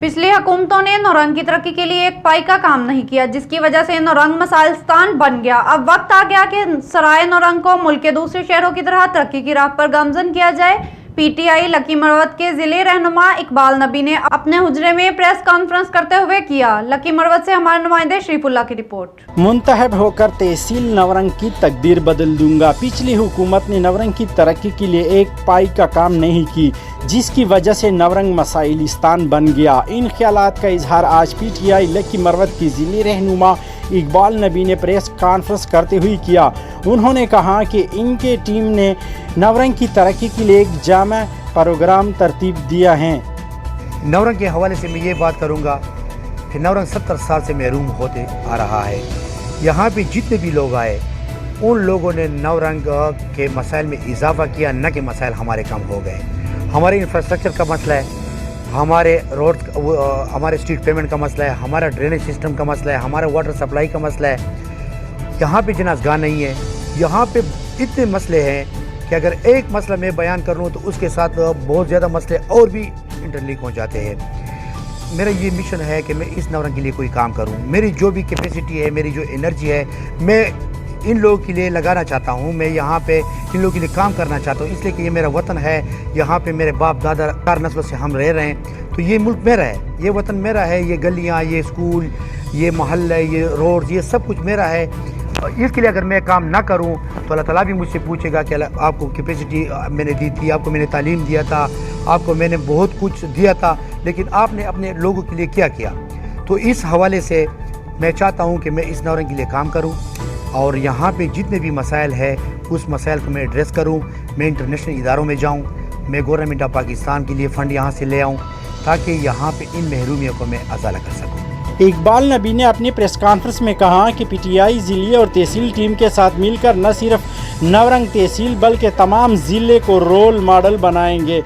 पिछली हुकूमतों ने नौरंग की तरक्की के लिए एक पाई का काम नहीं किया, जिसकी वजह से नौरंग मसाइलिस्तान बन गया। अब वक्त आ गया कि सराय नौरंग को मुल्क के दूसरे शहरों की तरह तरक्की की राह पर गामजन किया जाए। पीटीआई लकी मरवत के जिले रहनुमा इकबाल नबी ने अपने हुजरे में प्रेस कॉन्फ्रेंस करते हुए किया। लकी मरवत से हमारे नुमाइंदे शरीफुल्लाह की रिपोर्ट। मुंतखब होकर तहसील नवरंग की तकदीर बदल दूंगा। पिछली हुकूमत ने नवरंग की तरक्की के लिए एक पाई का काम नहीं की, जिसकी वजह से नवरंग मसाइलिस्तान बन गया। इन ख्यालात का इजहार आज पीटीआई लकी मरवत की जिले रहनुमा इकबाल नबी ने प्रेस कॉन्फ्रेंस करते हुए किया। उन्होंने कहा कि इनके टीम ने नवरंग की तरक्की के लिए एक जामा प्रोग्राम तरतीब दिया है। नवरंग के हवाले से मैं ये बात करूँगा कि नवरंग 70 साल से महरूम होते आ रहा है। यहाँ पे जितने भी लोग आए उन लोगों ने नवरंग के मसाइल में इजाफा किया, न कि मसाइल हमारे कम हो गए। हमारे इंफ्रास्ट्रक्चर का मसला है, हमारे रोड, हमारे स्ट्रीट पेमेंट का मसला है, हमारा ड्रेनेज सिस्टम का मसला है, हमारा वाटर सप्लाई का मसला है। यहाँ पे जनाज़गाह नहीं है। यहाँ पे इतने मसले हैं कि अगर एक मसला मैं बयान कर लूँ तो उसके साथ बहुत ज़्यादा मसले और भी इंटरलिंक हो जाते हैं। मेरा ये मिशन है कि मैं इस नवरंग के लिए कोई काम करूँ। मेरी जो भी कैपेसिटी है, मेरी जो एनर्जी है, मैं इन लोगों के लिए लगाना चाहता हूँ। मैं यहाँ पे इन लोगों के लिए काम करना चाहता हूँ, इसलिए कि ये मेरा वतन है। यहाँ पे मेरे बाप दादा 4 नस्लों से हम रह रहे हैं, तो ये मुल्क मेरा है, ये वतन मेरा है। ये गलियाँ, ये स्कूल, ये मोहल्ले, ये रोड, ये सब कुछ मेरा है। इसके लिए अगर मैं काम ना करूं तो अल्लाह ताला भी मुझसे पूछेगा कि आपको कैपेसिटी मैंने दी थी, आपको मैंने तालीम दिया था, आपको मैंने बहुत कुछ दिया था, लेकिन आपने अपने लोगों के लिए क्या किया। तो इस हवाले से मैं चाहता हूं कि मैं इस नवरंग के लिए काम करूं और यहाँ पे जितने भी मसाइल है उस मसाइल को मैं एड्रेस करूं। मैं इंटरनेशनल इदारों में जाऊं, मैं गवर्नमेंट ऑफ पाकिस्तान के लिए फ़ंड यहाँ से ले आऊँ ताकि यहाँ पे इन महरूमियों को मैं अजाला कर सकूँ। इकबाल नबी ने अपनी प्रेस कॉन्फ्रेंस में कहा कि पीटीआई जिले और तहसील टीम के साथ मिलकर न सिर्फ नवरंग तहसील बल्कि तमाम ज़िले को रोल मॉडल बनाएंगे।